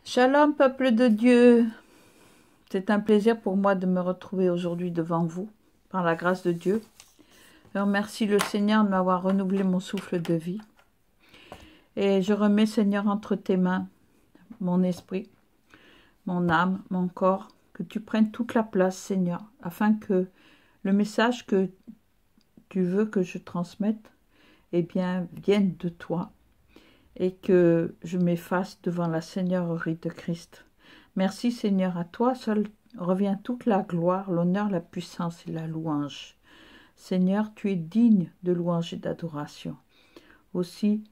Shalom, peuple de Dieu. C'est un plaisir pour moi de me retrouver aujourd'hui devant vous, par la grâce de Dieu. Je remercie le Seigneur de m'avoir renouvelé mon souffle de vie. Et je remets, Seigneur, entre tes mains mon esprit, mon âme, mon corps, que tu prennes toute la place, Seigneur, afin que le message que tu veux que je transmette, eh bien, vienne de toi et que je m'efface devant la Seigneurie de Christ. Merci, Seigneur, à toi seul revient toute la gloire, l'honneur, la puissance et la louange. Seigneur, tu es digne de louange et d'adoration. Aussi,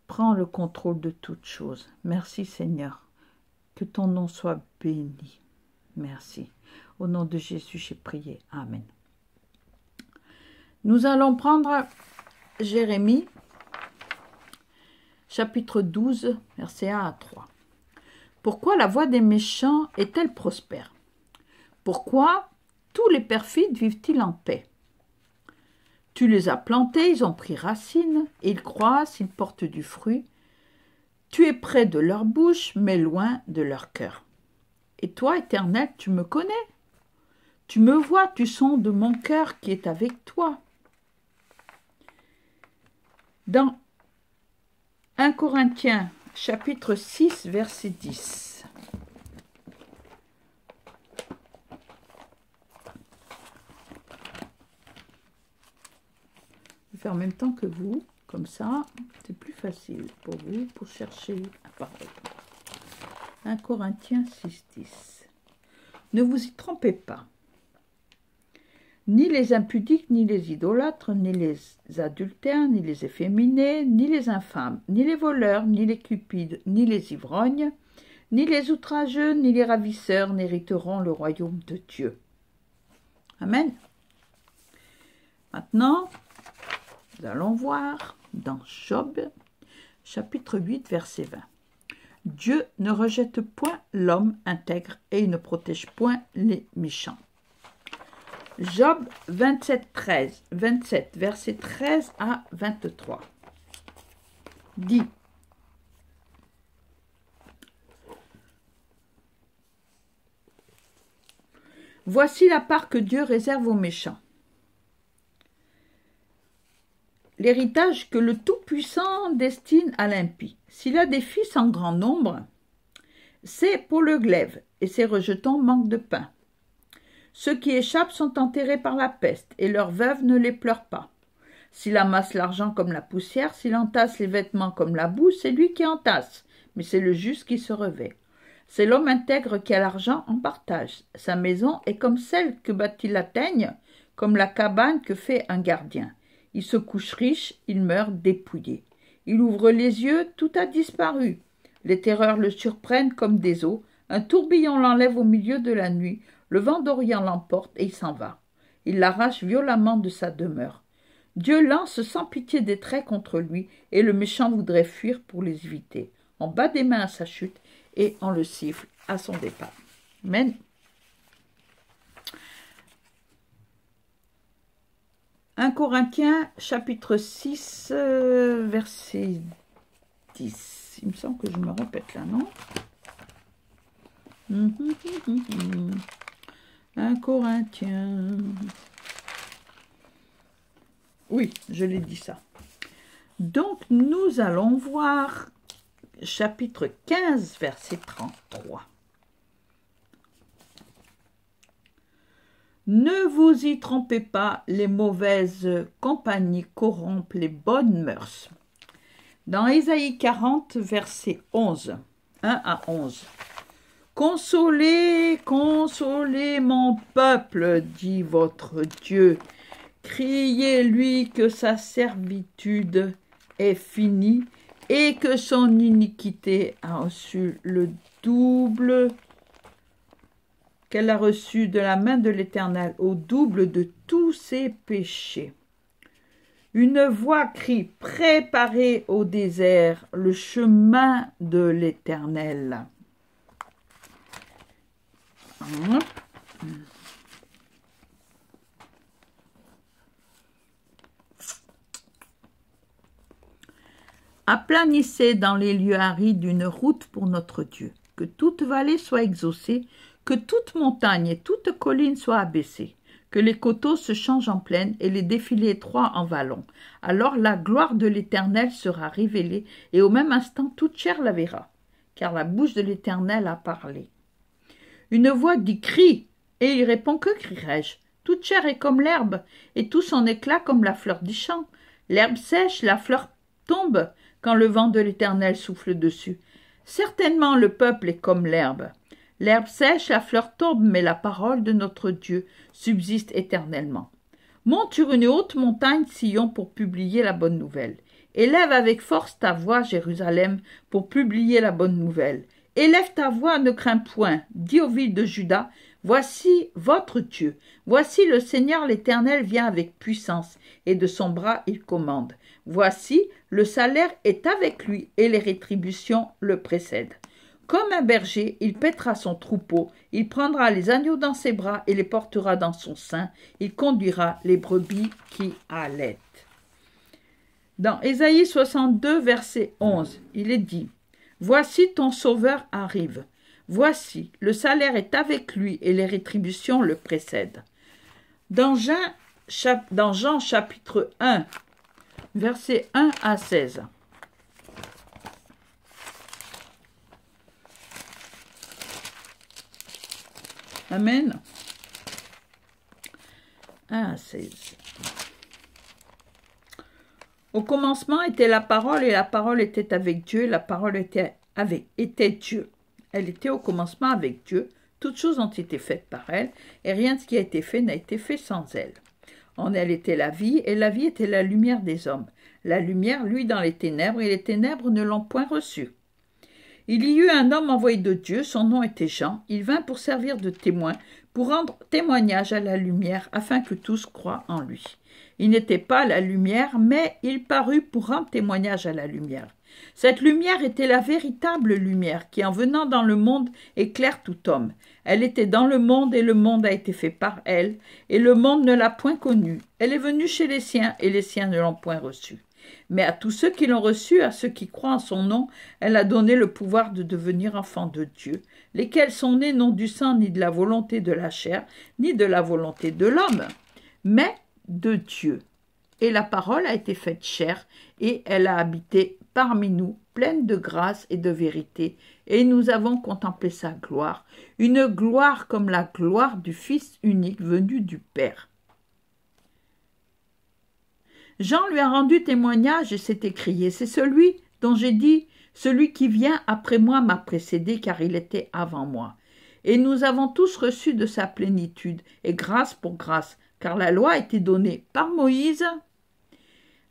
prends le contrôle de toutes choses. Merci, Seigneur. Que ton nom soit béni. Merci. Au nom de Jésus, j'ai prié. Amen. Nous allons prendre Jérémie, chapitre 12, versets 1 à 3. Pourquoi la voie des méchants est-elle prospère? Pourquoi tous les perfides vivent-ils en paix? Tu les as plantés, ils ont pris racine, ils croissent, ils portent du fruit. Tu es près de leur bouche, mais loin de leur cœur. Et toi, Éternel, tu me connais. Tu me vois, tu sondes mon cœur qui est avec toi. Dans 1 Corinthiens, chapitre 6, verset 10. Je vais faire en même temps que vous, comme ça, c'est plus facile pour vous, pour chercher la parole. 1 Corinthiens 6, 10. Ne vous y trompez pas. Ni les impudiques, ni les idolâtres, ni les adultères, ni les efféminés, ni les infâmes, ni les voleurs, ni les cupides, ni les ivrognes, ni les outrageux, ni les ravisseurs n'hériteront le royaume de Dieu. Amen. Maintenant, nous allons voir dans Job, chapitre 8, verset 20. Dieu ne rejette point l'homme intègre et il ne protège point les méchants. Job 27, versets 13 à 23, dit: Voici la part que Dieu réserve aux méchants. L'héritage que le Tout-Puissant destine à l'impie. S'il a des fils en grand nombre, c'est pour le glaive, et ses rejetons manquent de pain. Ceux qui échappent sont enterrés par la peste, et leurs veuves ne les pleurent pas. S'il amasse l'argent comme la poussière, s'il entasse les vêtements comme la boue, c'est lui qui entasse, mais c'est le juste qui se revêt. C'est l'homme intègre qui a l'argent en partage. Sa maison est comme celle que bâtit la teigne, comme la cabane que fait un gardien. Il se couche riche, il meurt dépouillé. Il ouvre les yeux, tout a disparu. Les terreurs le surprennent comme des eaux. Un tourbillon l'enlève au milieu de la nuit. Le vent d'Orient l'emporte et il s'en va. Il l'arrache violemment de sa demeure. Dieu lance sans pitié des traits contre lui, et le méchant voudrait fuir pour les éviter. On bat des mains à sa chute, et on le siffle à son départ. Amen. « 1 Corinthiens, chapitre 6, verset 10. » Il me semble que je me répète là, non? 1 Corinthiens. Oui, je l'ai dit ça. Donc, nous allons voir chapitre 15, verset 33. Ne vous y trompez pas, les mauvaises compagnies corrompent les bonnes mœurs. Dans Ésaïe 40, verset 11, 1 à 11. Consolez, consolez mon peuple, dit votre Dieu. Criez-lui que sa servitude est finie et que son iniquité a reçu le double qu'elle a reçu de la main de l'Éternel, au double de tous ses péchés. Une voix crie: préparez au désert le chemin de l'Éternel. Aplanissez dans les lieux arides une route pour notre Dieu. que toute vallée soit exaucée, que toute montagne et toute colline soient abaissées, que les coteaux se changent en plaine et les défilés étroits en vallons. Alors la gloire de l'Éternel sera révélée, et au même instant toute chair la verra, car la bouche de l'Éternel a parlé. Une voix dit « Crie !» et il répond « Que crierai-je » Toute chair est comme l'herbe, et tout son éclat comme la fleur du champ. L'herbe sèche, la fleur tombe, quand le vent de l'Éternel souffle dessus. Certainement le peuple est comme l'herbe. L'herbe sèche, la fleur tombe, mais la parole de notre Dieu subsiste éternellement. Monte sur une haute montagne, Sion, pour publier la bonne nouvelle. Élève avec force ta voix, Jérusalem, pour publier la bonne nouvelle. Élève ta voix, ne crains point. Dis aux villes de Juda, voici votre Dieu. Voici le Seigneur l'Éternel vient avec puissance, et de son bras il commande. Voici, le salaire est avec lui, et les rétributions le précèdent. Comme un berger, il paîtra son troupeau, il prendra les agneaux dans ses bras et les portera dans son sein, il conduira les brebis qui allaitent. Dans Ésaïe 62, verset 11, il est dit « Voici ton sauveur arrive. Voici, le salaire est avec lui et les rétributions le précèdent. » Dans Jean chapitre 1, versets 1 à 16. Amen. 1 à 16. Au commencement était la parole, et la parole était avec Dieu, et la parole était Dieu. Elle était au commencement avec Dieu. Toutes choses ont été faites par elle, et rien de ce qui a été fait n'a été fait sans elle. En elle était la vie, et la vie était la lumière des hommes. La lumière, lui, dans les ténèbres, et les ténèbres ne l'ont point reçue. Il y eut un homme envoyé de Dieu, son nom était Jean. Il vint pour servir de témoin, pour rendre témoignage à la lumière, afin que tous croient en lui. Il n'était pas la lumière, mais il parut pour rendre témoignage à la lumière. Cette lumière était la véritable lumière, qui en venant dans le monde éclaire tout homme. Elle était dans le monde, et le monde a été fait par elle, et le monde ne l'a point connue. Elle est venue chez les siens, et les siens ne l'ont point reçue. Mais à tous ceux qui l'ont reçue, à ceux qui croient en son nom, elle a donné le pouvoir de devenir enfants de Dieu, lesquels sont nés non du sang, ni de la volonté de la chair, ni de la volonté de l'homme, mais de Dieu. Et la parole a été faite chair, et elle a habité parmi nous, pleine de grâce et de vérité, et nous avons contemplé sa gloire, une gloire comme la gloire du Fils unique venu du Père. Jean lui a rendu témoignage et s'est écrié, c'est celui dont j'ai dit, celui qui vient après moi m'a précédé car il était avant moi. Et nous avons tous reçu de sa plénitude, et grâce pour grâce, car la loi a été donnée par Moïse.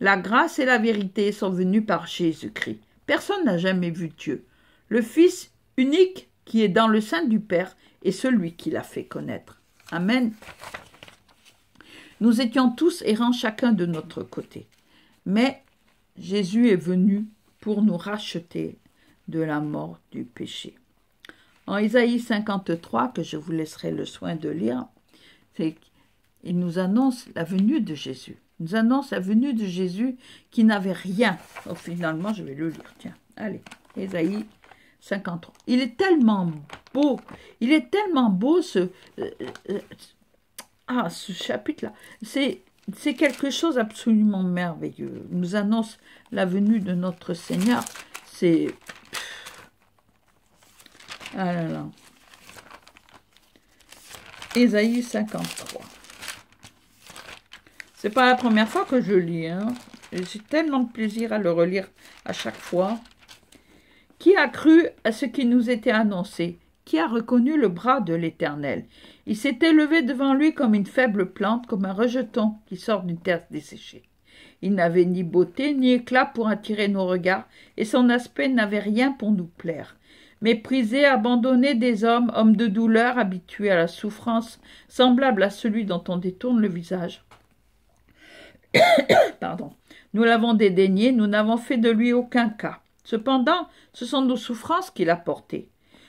La grâce et la vérité sont venues par Jésus-Christ. Personne n'a jamais vu Dieu. Le Fils unique qui est dans le sein du Père est celui qui l'a fait connaître. Amen. Nous étions tous errants chacun de notre côté. Mais Jésus est venu pour nous racheter de la mort du péché. En Ésaïe 53, que je vous laisserai le soin de lire, il nous annonce la venue de Jésus. Il nous annonce la venue de Jésus qui n'avait rien. Oh, finalement, je vais le lire. Tiens, allez, Ésaïe 53. Il est tellement beau. Il est tellement beau ce chapitre-là. C'est quelque chose absolument merveilleux. Il nous annonce la venue de notre Seigneur. C'est... Ah là là. Ésaïe 53. C'est pas la première fois que je lis, hein. J'ai tellement de plaisir à le relire à chaque fois. Qui a cru à ce qui nous était annoncé? Qui a reconnu le bras de l'Éternel? Il s'est élevé devant lui comme une faible plante, comme un rejeton qui sort d'une terre desséchée. Il n'avait ni beauté ni éclat pour attirer nos regards, et son aspect n'avait rien pour nous plaire. Méprisé, abandonné des hommes, homme de douleur, habitué à la souffrance, semblable à celui dont on détourne le visage. Pardon. Nous l'avons dédaigné, nous n'avons fait de lui aucun cas. Cependant, ce sont nos souffrances qu'il a portées.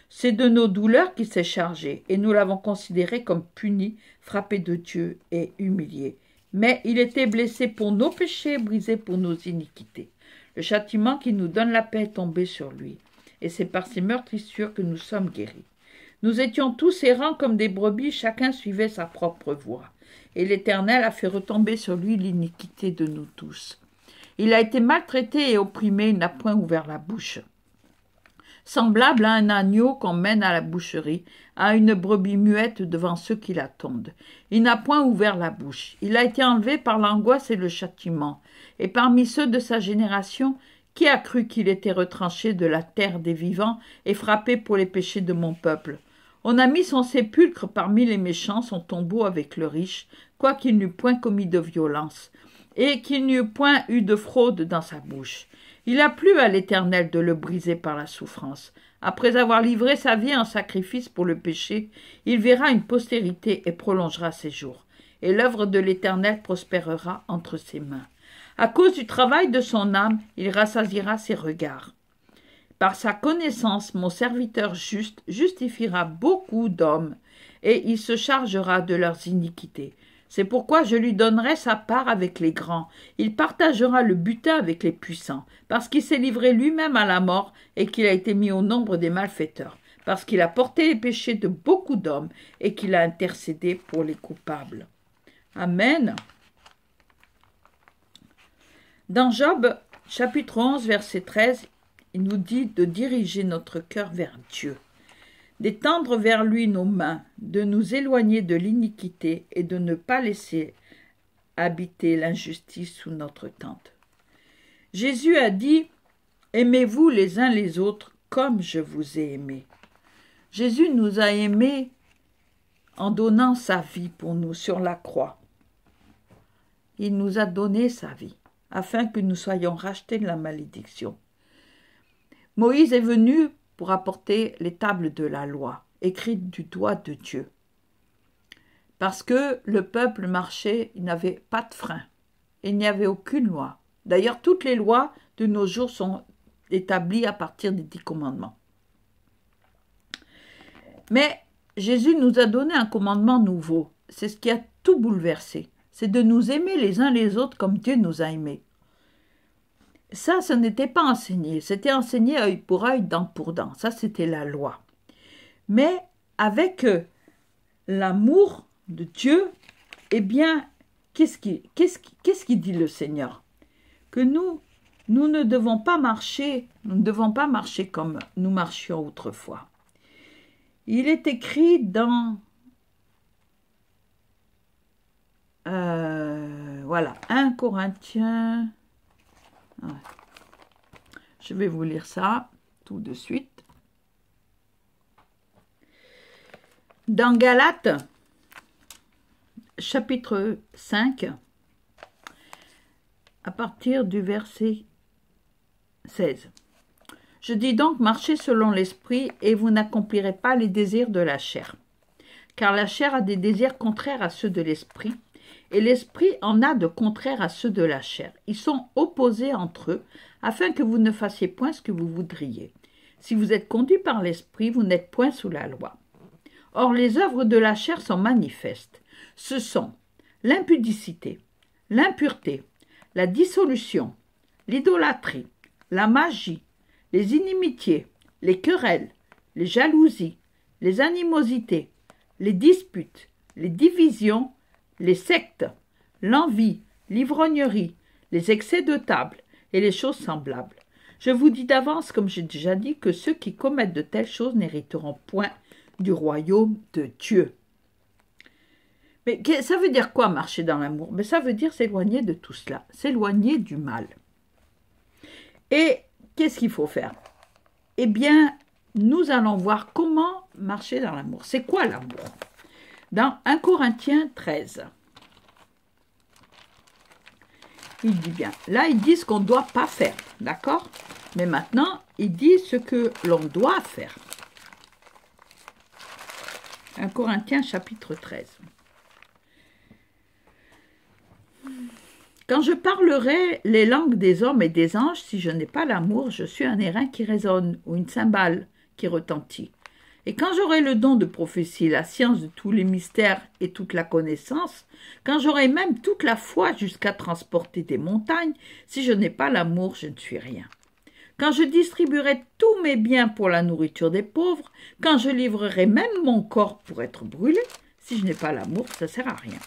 C'est de nos douleurs qu'il s'est chargé, et nous l'avons considéré comme puni, frappé de Dieu et humilié. Mais il était blessé pour nos péchés, brisé pour nos iniquités. Le châtiment qui nous donne la paix est tombé sur lui. et c'est par ces meurtrissures que nous sommes guéris. Nous étions tous errants comme des brebis, chacun suivait sa propre voie. Et l'Éternel a fait retomber sur lui l'iniquité de nous tous. Il a été maltraité et opprimé, il n'a point ouvert la bouche. Semblable à un agneau qu'on mène à la boucherie, à une brebis muette devant ceux qui l'attendent. Il n'a point ouvert la bouche. Il a été enlevé par l'angoisse et le châtiment. Et parmi ceux de sa génération, qui a cru qu'il était retranché de la terre des vivants et frappé pour les péchés de mon peuple? On a mis son sépulcre parmi les méchants, son tombeau avec le riche, quoiqu'il n'eût point commis de violence, et qu'il n'eût point eu de fraude dans sa bouche. Il a plu à l'Éternel de le briser par la souffrance. Après avoir livré sa vie en sacrifice pour le péché, il verra une postérité et prolongera ses jours. Et l'œuvre de l'Éternel prospérera entre ses mains. À cause du travail de son âme, il rassasiera ses regards. Par sa connaissance, mon serviteur juste justifiera beaucoup d'hommes, et il se chargera de leurs iniquités. C'est pourquoi je lui donnerai sa part avec les grands. Il partagera le butin avec les puissants, parce qu'il s'est livré lui-même à la mort et qu'il a été mis au nombre des malfaiteurs, parce qu'il a porté les péchés de beaucoup d'hommes et qu'il a intercédé pour les coupables. Amen. Dans Job, chapitre 11, verset 13, il nous dit de diriger notre cœur vers Dieu, d'étendre vers lui nos mains, de nous éloigner de l'iniquité et de ne pas laisser habiter l'injustice sous notre tente. Jésus a dit « Aimez-vous les uns les autres comme je vous ai aimés ». Jésus nous a aimés en donnant sa vie pour nous sur la croix. Il nous a donné sa vie afin que nous soyons rachetés de la malédiction. Moïse est venu pour apporter les tables de la loi, écrites du doigt de Dieu. Parce que le peuple marchait, il n'avait pas de frein. Il n'y avait aucune loi. D'ailleurs, toutes les lois de nos jours sont établies à partir des 10 commandements. Mais Jésus nous a donné un commandement nouveau. C'est ce qui a tout bouleversé. C'est de nous aimer les uns les autres comme Dieu nous a aimés. Ça, ce n'était pas enseigné. C'était enseigné œil pour œil, dent pour dent. Ça, c'était la loi. Mais avec l'amour de Dieu, eh bien, qu'est-ce qu'il dit le Seigneur? Que nous ne devons pas marcher, comme nous marchions autrefois. Il est écrit dans 1 Corinthiens. Je vais vous lire ça tout de suite. Dans Galates, chapitre 5, à partir du verset 16. Je dis donc, marchez selon l'esprit, et vous n'accomplirez pas les désirs de la chair. Car la chair a des désirs contraires à ceux de l'esprit, et l'esprit en a de contraires à ceux de la chair. Ils sont opposés entre eux, afin que vous ne fassiez point ce que vous voudriez. Si vous êtes conduits par l'esprit, vous n'êtes point sous la loi. Or, les œuvres de la chair sont manifestes. Ce sont l'impudicité, l'impureté, la dissolution, l'idolâtrie, la magie, les inimitiés, les querelles, les jalousies, les animosités, les disputes, les divisions, les sectes, l'envie, l'ivrognerie, les excès de table et les choses semblables. Je vous dis d'avance, comme j'ai déjà dit, que ceux qui commettent de telles choses n'hériteront point du royaume de Dieu. Mais ça veut dire quoi marcher dans l'amour? Mais ça veut dire s'éloigner de tout cela, s'éloigner du mal. Et qu'est-ce qu'il faut faire? Eh bien, nous allons voir comment marcher dans l'amour. C'est quoi l'amour? Dans 1 Corinthiens 13, il dit bien, là il dit ce qu'on ne doit pas faire, d'accord? Mais maintenant, il dit ce que l'on doit faire. 1 Corinthiens chapitre 13. Quand je parlerai les langues des hommes et des anges, si je n'ai pas l'amour, je suis un airain qui résonne ou une cymbale qui retentit. Et quand j'aurai le don de prophétie, la science de tous les mystères et toute la connaissance, quand j'aurai même toute la foi jusqu'à transporter des montagnes, si je n'ai pas l'amour, je ne suis rien. quand je distribuerai tous mes biens pour la nourriture des pauvres, quand je livrerai même mon corps pour être brûlé, si je n'ai pas l'amour, ça ne sert à rien.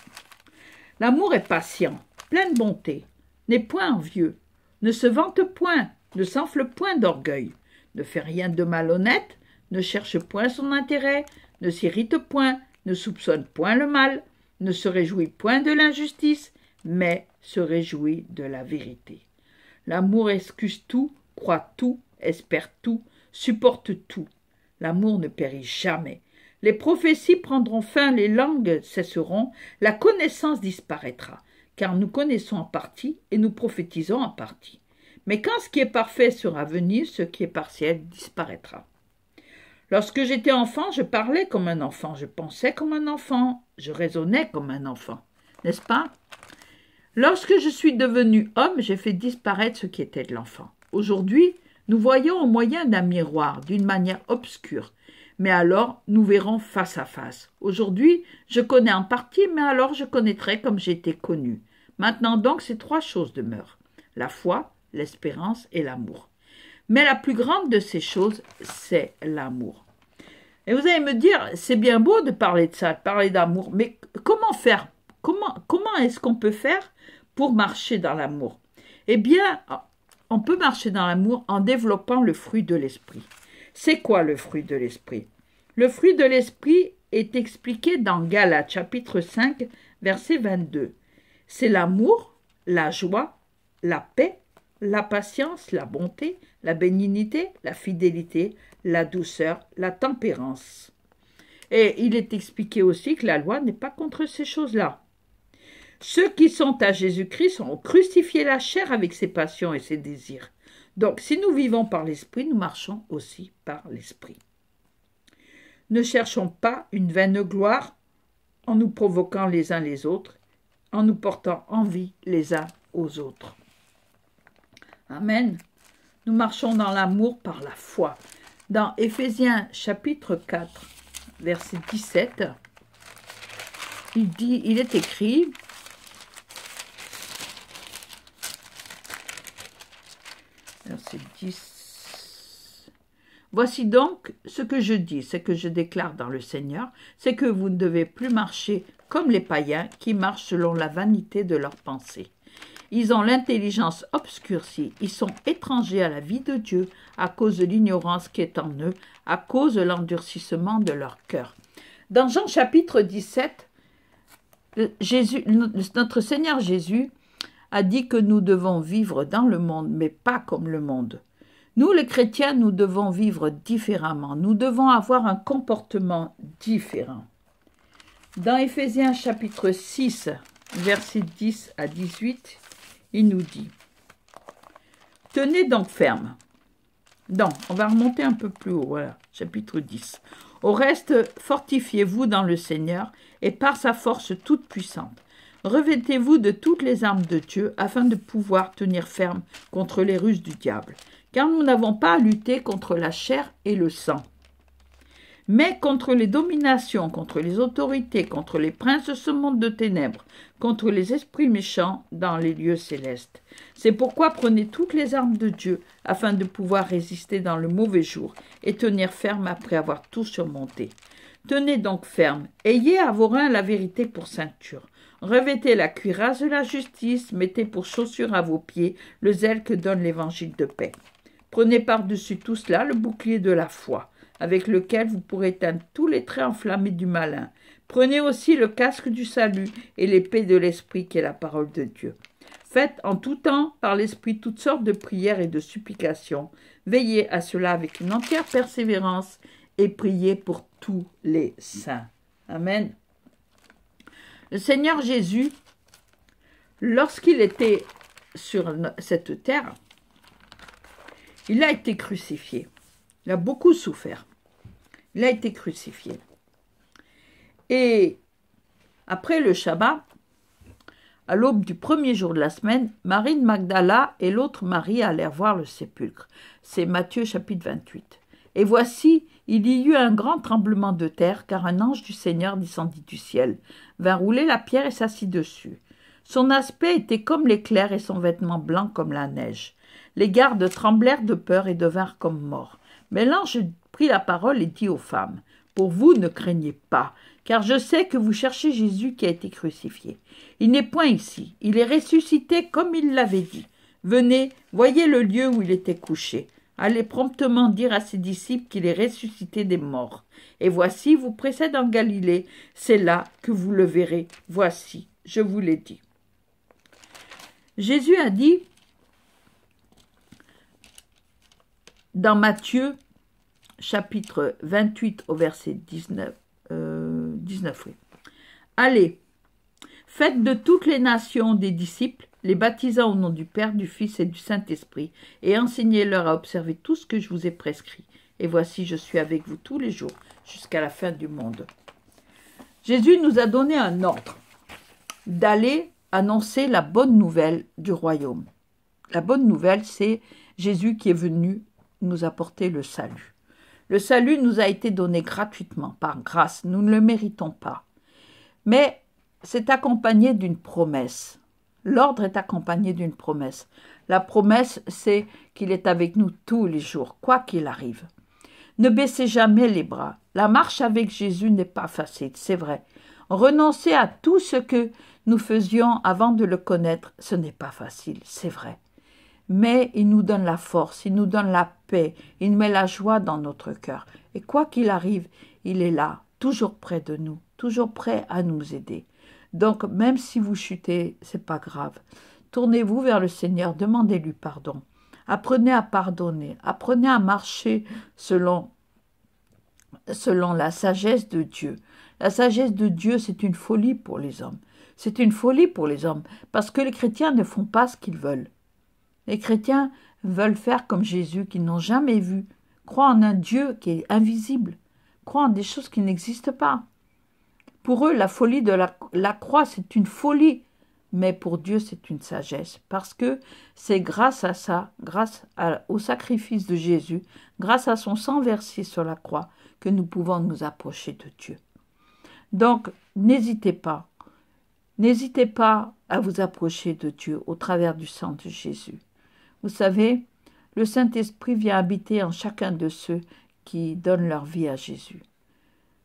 L'amour est patient, plein de bonté, n'est point envieux, ne se vante point, ne s'enfle point d'orgueil, ne fait rien de malhonnête, ne cherche point son intérêt, ne s'irrite point, ne soupçonne point le mal, ne se réjouit point de l'injustice, mais se réjouit de la vérité. L'amour excuse tout, croit tout, espère tout, supporte tout. L'amour ne périt jamais. Les prophéties prendront fin, les langues cesseront, la connaissance disparaîtra, car nous connaissons en partie et nous prophétisons en partie. Mais quand ce qui est parfait sera venu, ce qui est partiel disparaîtra. Lorsque j'étais enfant, je parlais comme un enfant, je pensais comme un enfant, je raisonnais comme un enfant, n'est-ce pas? Lorsque je suis devenu homme, j'ai fait disparaître ce qui était de l'enfant. Aujourd'hui, nous voyons au moyen d'un miroir, d'une manière obscure, mais alors nous verrons face à face. Aujourd'hui, je connais en partie, mais alors je connaîtrai comme j'étais connu. Maintenant donc, ces trois choses demeurent, la foi, l'espérance et l'amour. Mais la plus grande de ces choses, c'est l'amour. Et vous allez me dire, c'est bien beau de parler de ça, de parler d'amour, mais comment faire? Comment est-ce qu'on peut faire pour marcher dans l'amour? Eh bien, on peut marcher dans l'amour en développant le fruit de l'esprit. C'est quoi le fruit de l'esprit? Le fruit de l'esprit est expliqué dans Galates, chapitre 5, verset 22. C'est l'amour, la joie, la paix, la patience, la bonté, la bénignité, la fidélité, la douceur, la tempérance. Et il est expliqué aussi que la loi n'est pas contre ces choses-là. Ceux qui sont à Jésus-Christ ont crucifié la chair avec ses passions et ses désirs. Donc, si nous vivons par l'esprit, nous marchons aussi par l'esprit. Ne cherchons pas une vaine gloire en nous provoquant les uns les autres, en nous portant envie les uns aux autres. Amen. Nous marchons dans l'amour par la foi. Dans Éphésiens chapitre 4, verset 17, il est écrit, verset 10, « Voici donc ce que je dis, ce que je déclare dans le Seigneur, c'est que vous ne devez plus marcher comme les païens qui marchent selon la vanité de leurs pensées. Ils ont l'intelligence obscurcie, ils sont étrangers à la vie de Dieu à cause de l'ignorance qui est en eux, à cause de l'endurcissement de leur cœur. » Dans Jean chapitre 17, notre Seigneur Jésus a dit que nous devons vivre dans le monde, mais pas comme le monde. Nous, les chrétiens, nous devons vivre différemment. Nous devons avoir un comportement différent. Dans Éphésiens chapitre 6, versets 10 à 18, il nous dit « Tenez donc ferme. » Non, on va remonter un peu plus haut, voilà, chapitre 10. « Au reste, fortifiez-vous dans le Seigneur et par sa force toute puissante. Revêtez-vous de toutes les armes de Dieu afin de pouvoir tenir ferme contre les ruses du diable. Car nous n'avons pas à lutter contre la chair et le sang, mais contre les dominations, contre les autorités, contre les princes de ce monde de ténèbres, contre les esprits méchants dans les lieux célestes. C'est pourquoi prenez toutes les armes de Dieu, afin de pouvoir résister dans le mauvais jour, et tenir ferme après avoir tout surmonté. Tenez donc ferme, ayez à vos reins la vérité pour ceinture. Revêtez la cuirasse de la justice, mettez pour chaussure à vos pieds le zèle que donne l'évangile de paix. Prenez par-dessus tout cela le bouclier de la foi, avec lequel vous pourrez éteindre tous les traits enflammés du malin. Prenez aussi le casque du salut et l'épée de l'esprit qui est la parole de Dieu. Faites en tout temps par l'esprit toutes sortes de prières et de supplications. Veillez à cela avec une entière persévérance et priez pour tous les saints. Amen. Le Seigneur Jésus, lorsqu'il était sur cette terre, il a été crucifié. Il a beaucoup souffert. Il a été crucifié. Et après le Shabbat, à l'aube du premier jour de la semaine, Marie de Magdala et l'autre Marie allèrent voir le sépulcre. C'est Matthieu chapitre 28. Et voici, il y eut un grand tremblement de terre, car un ange du Seigneur descendit du ciel, vint rouler la pierre et s'assit dessus. Son aspect était comme l'éclair et son vêtement blanc comme la neige. Les gardes tremblèrent de peur et devinrent comme morts. Mais l'ange prit la parole et dit aux femmes, « Pour vous, ne craignez pas, car je sais que vous cherchez Jésus qui a été crucifié. Il n'est point ici, il est ressuscité comme il l'avait dit. Venez, voyez le lieu où il était couché. Allez promptement dire à ses disciples qu'il est ressuscité des morts. Et voici, vous précède en Galilée, c'est là que vous le verrez. Voici, je vous l'ai dit. » Jésus a dit dans Matthieu, chapitre 28 au verset 19, oui. Allez, faites de toutes les nations des disciples, les baptisant au nom du Père, du Fils et du Saint-Esprit, et enseignez-leur à observer tout ce que je vous ai prescrit. Et voici, je suis avec vous tous les jours, jusqu'à la fin du monde. Jésus nous a donné un ordre d'aller annoncer la bonne nouvelle du royaume. La bonne nouvelle, c'est Jésus qui est venu nous apporter le salut. Le salut nous a été donné gratuitement, par grâce, nous ne le méritons pas. Mais c'est accompagné d'une promesse. L'ordre est accompagné d'une promesse. La promesse, c'est qu'il est avec nous tous les jours, quoi qu'il arrive. Ne baissez jamais les bras. La marche avec Jésus n'est pas facile, c'est vrai. Renoncer à tout ce que nous faisions avant de le connaître, ce n'est pas facile, c'est vrai. Mais il nous donne la force, il nous donne la paix, il met la joie dans notre cœur. Et quoi qu'il arrive, il est là, toujours près de nous, toujours prêt à nous aider. Donc, même si vous chutez, c'est pas grave. Tournez-vous vers le Seigneur, demandez-lui pardon. Apprenez à pardonner, apprenez à marcher selon la sagesse de Dieu. La sagesse de Dieu, c'est une folie pour les hommes. C'est une folie pour les hommes, parce que les chrétiens ne font pas ce qu'ils veulent. Les chrétiens veulent faire comme Jésus, qu'ils n'ont jamais vu, croient en un Dieu qui est invisible, croient en des choses qui n'existent pas. Pour eux, la folie de la croix, c'est une folie, mais pour Dieu, c'est une sagesse, parce que c'est grâce à ça, au sacrifice de Jésus, grâce à son sang versé sur la croix, que nous pouvons nous approcher de Dieu. Donc, n'hésitez pas à vous approcher de Dieu au travers du sang de Jésus. Vous savez, le Saint-Esprit vient habiter en chacun de ceux qui donnent leur vie à Jésus.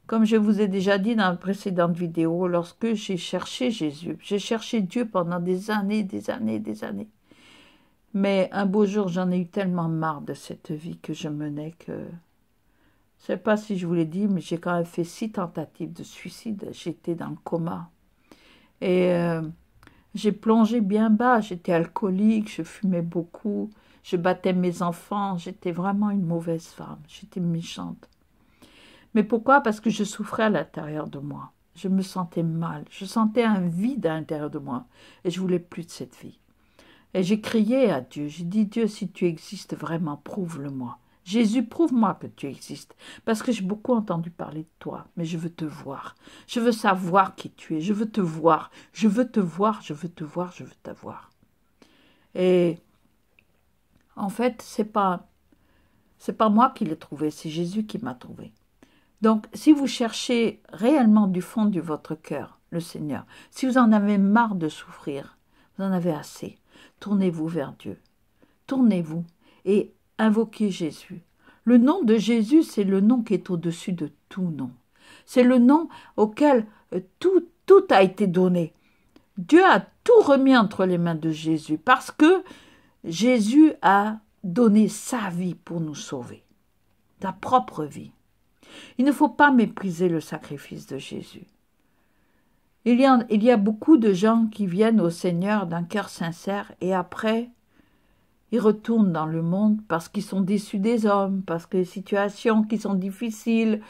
Comme je vous ai déjà dit dans la précédente vidéo, lorsque j'ai cherché Jésus, j'ai cherché Dieu pendant des années. Mais un beau jour, j'en ai eu tellement marre de cette vie que je menais que... Je ne sais pas si je vous l'ai dit, mais j'ai quand même fait 6 tentatives de suicide. J'étais dans le coma. Et j'ai plongé bien bas. J'étais alcoolique, je fumais beaucoup, je battais mes enfants. J'étais vraiment une mauvaise femme. J'étais méchante. Mais pourquoi? Parce que je souffrais à l'intérieur de moi. Je me sentais mal. Je sentais un vide à l'intérieur de moi. Et je ne voulais plus de cette vie. Et j'ai crié à Dieu. J'ai dit, Dieu, si tu existes vraiment, prouve-le-moi. Jésus, prouve-moi que tu existes, parce que j'ai beaucoup entendu parler de toi, mais je veux te voir. Je veux savoir qui tu es, je veux te voir, je veux te voir, je veux te voir, je veux t'avoir. Et en fait, c'est pas moi qui l'ai trouvé, c'est Jésus qui m'a trouvé. Donc, si vous cherchez réellement du fond de votre cœur le Seigneur, si vous en avez marre de souffrir, vous en avez assez, tournez-vous vers Dieu. Tournez-vous et invoquez Jésus. Le nom de Jésus, c'est le nom qui est au-dessus de tout nom. C'est le nom auquel tout a été donné. Dieu a tout remis entre les mains de Jésus parce que Jésus a donné sa vie pour nous sauver. Ta propre vie. Il ne faut pas mépriser le sacrifice de Jésus. Il y a beaucoup de gens qui viennent au Seigneur d'un cœur sincère et après, ils retournent dans le monde parce qu'ils sont déçus des hommes, parce que les situations qui sont difficiles,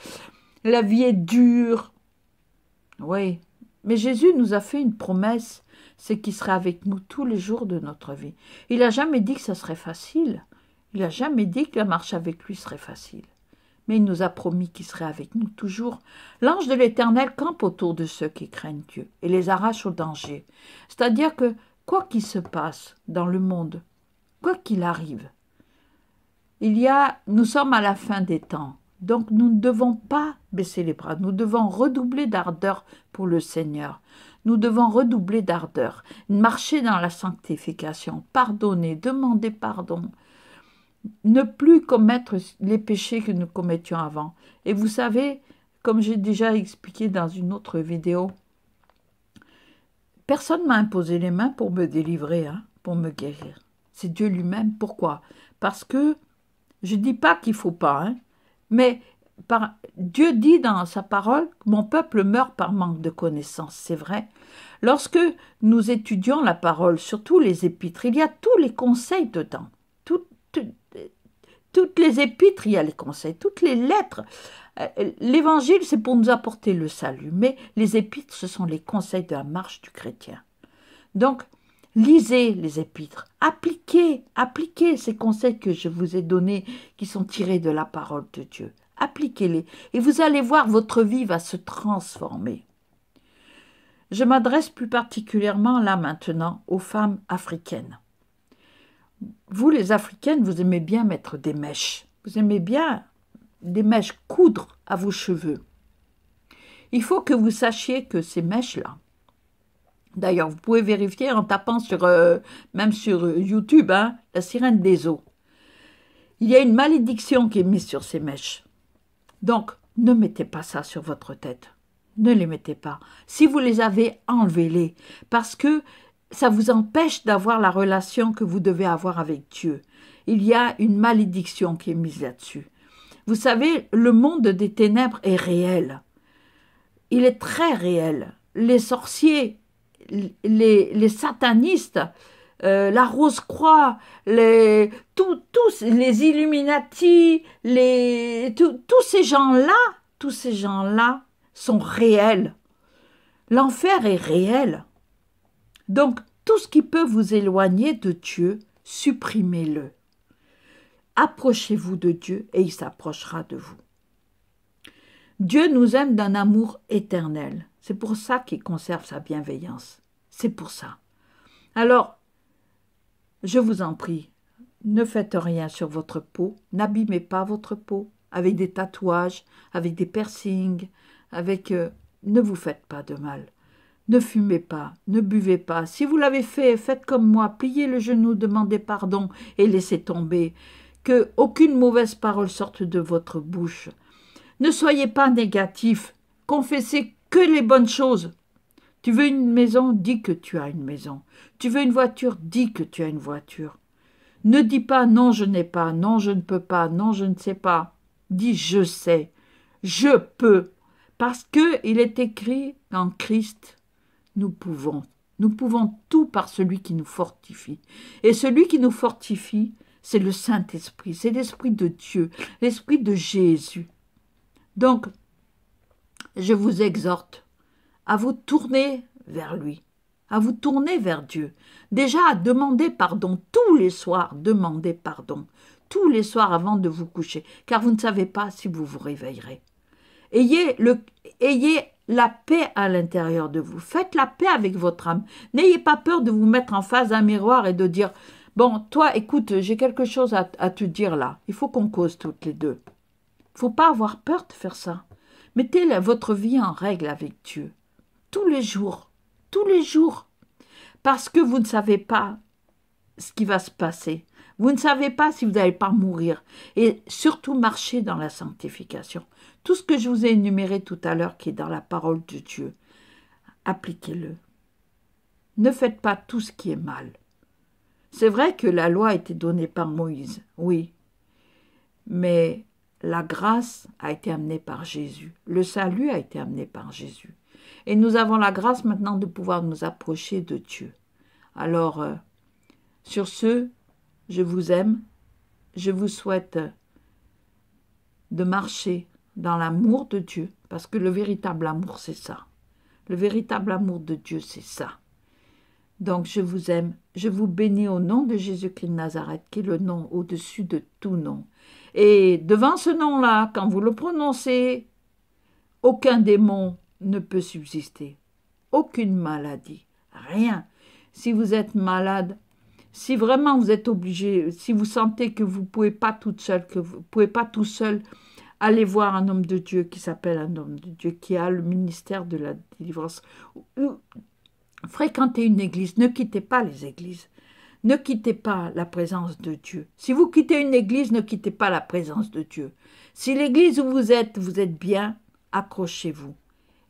la vie est dure. Oui, mais Jésus nous a fait une promesse, c'est qu'il serait avec nous tous les jours de notre vie. Il n'a jamais dit que ça serait facile. Il n'a jamais dit que la marche avec lui serait facile. Mais il nous a promis qu'il serait avec nous toujours. L'ange de l'Éternel campe autour de ceux qui craignent Dieu et les arrache au danger. C'est-à-dire que quoi qu'il se passe dans le monde, quoi qu'il arrive, nous sommes à la fin des temps. Donc nous ne devons pas baisser les bras. Nous devons redoubler d'ardeur pour le Seigneur. nous devons redoubler d'ardeur, marcher dans la sanctification, pardonner, demander pardon, ne plus commettre les péchés que nous commettions avant. Et vous savez, comme j'ai déjà expliqué dans une autre vidéo, personne ne m'a imposé les mains pour me délivrer, hein, pour me guérir. C'est Dieu lui-même. Pourquoi? Parce que, je ne dis pas qu'il ne faut pas, hein, mais Dieu dit dans sa parole que mon peuple meurt par manque de connaissance, c'est vrai. Lorsque nous étudions la parole, surtout les épîtres, il y a tous les conseils dedans. Toutes les épîtres, il y a les conseils, toutes les lettres. L'évangile, c'est pour nous apporter le salut, mais les épîtres, ce sont les conseils de la marche du chrétien. Donc, lisez les épîtres, appliquez ces conseils que je vous ai donnés, qui sont tirés de la parole de Dieu. Appliquez-les, et vous allez voir, votre vie va se transformer. Je m'adresse plus particulièrement, là maintenant, aux femmes africaines. Vous, les Africaines, vous aimez bien mettre des mèches. Vous aimez bien des mèches, coudre à vos cheveux. Il faut que vous sachiez que ces mèches-là, d'ailleurs, vous pouvez vérifier en tapant même sur YouTube, hein, la sirène des eaux. Il y a une malédiction qui est mise sur ces mèches. Donc, ne mettez pas ça sur votre tête. Ne les mettez pas. Si vous les avez, enlevez-les. Parce que ça vous empêche d'avoir la relation que vous devez avoir avec Dieu. Il y a une malédiction qui est mise là-dessus. Vous savez, le monde des ténèbres est réel. Il est très réel. Les sorciers, les satanistes, la Rose-Croix, tous les Illuminati, tous ces gens-là sont réels. L'enfer est réel. Donc, tout ce qui peut vous éloigner de Dieu, supprimez-le. Approchez-vous de Dieu et il s'approchera de vous. Dieu nous aime d'un amour éternel. C'est pour ça qu'il conserve sa bienveillance. C'est pour ça. Alors, je vous en prie, ne faites rien sur votre peau, n'abîmez pas votre peau avec des tatouages, avec des piercings, ne vous faites pas de mal. Ne fumez pas, ne buvez pas. Si vous l'avez fait, faites comme moi, pliez le genou, demandez pardon et laissez tomber. Que aucune mauvaise parole sorte de votre bouche. Ne soyez pas négatif, confessez que les bonnes choses. Tu veux une maison, dis que tu as une maison. Tu veux une voiture, dis que tu as une voiture. Ne dis pas non, je n'ai pas, non, je ne peux pas, non, je ne sais pas. Dis je sais, je peux. Parce qu'il est écrit en Christ, nous pouvons tout par celui qui nous fortifie. Et celui qui nous fortifie, c'est le Saint-Esprit, c'est l'Esprit de Dieu, l'Esprit de Jésus. Donc, je vous exhorte à vous tourner vers lui, à vous tourner vers Dieu. Déjà, à demander pardon tous les soirs, demandez pardon tous les soirs avant de vous coucher, car vous ne savez pas si vous vous réveillerez. Ayez la paix à l'intérieur de vous. Faites la paix avec votre âme. N'ayez pas peur de vous mettre en face d'un miroir et de dire « Bon, toi, écoute, j'ai quelque chose à te dire là. Il faut qu'on cause toutes les deux. » Il ne faut pas avoir peur de faire ça. Mettez votre vie en règle avec Dieu. Tous les jours. Parce que vous ne savez pas ce qui va se passer. Vous ne savez pas si vous n'allez pas mourir. Et surtout, marchez dans la sanctification. Tout ce que je vous ai énuméré tout à l'heure, qui est dans la parole de Dieu, appliquez-le. Ne faites pas tout ce qui est mal. C'est vrai que la loi a été donnée par Moïse, oui. Mais la grâce a été amenée par Jésus. Le salut a été amené par Jésus. Et nous avons la grâce maintenant de pouvoir nous approcher de Dieu. Alors, sur ce, je vous aime. Je vous souhaite de marcher dans l'amour de Dieu, parce que le véritable amour, c'est ça. Le véritable amour de Dieu, c'est ça. Donc, je vous aime, je vous bénis au nom de Jésus-Christ de Nazareth, qui est le nom au-dessus de tout nom. Et devant ce nom-là, quand vous le prononcez, aucun démon ne peut subsister. Aucune maladie, rien. Si vous êtes malade, si vraiment vous êtes obligé, si vous sentez que vous ne pouvez pas toute seule, que vous ne pouvez pas tout seul, allez voir un homme de Dieu qui s'appelle un homme de Dieu, qui a le ministère de la délivrance. Fréquentez une église, ne quittez pas les églises. Ne quittez pas la présence de Dieu. Si vous quittez une église, ne quittez pas la présence de Dieu. Si l'église où vous êtes bien, accrochez-vous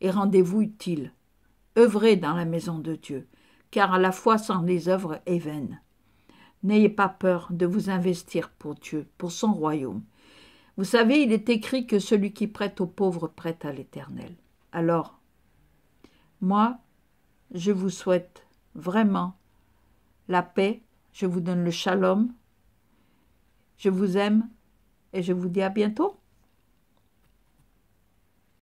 et rendez-vous utile. Œuvrez dans la maison de Dieu, car la foi sans les œuvres est vaine. N'ayez pas peur de vous investir pour Dieu, pour son royaume. Vous savez, il est écrit que celui qui prête aux pauvres prête à l'Éternel. Alors, moi, je vous souhaite vraiment la paix, je vous donne le shalom, je vous aime et je vous dis à bientôt.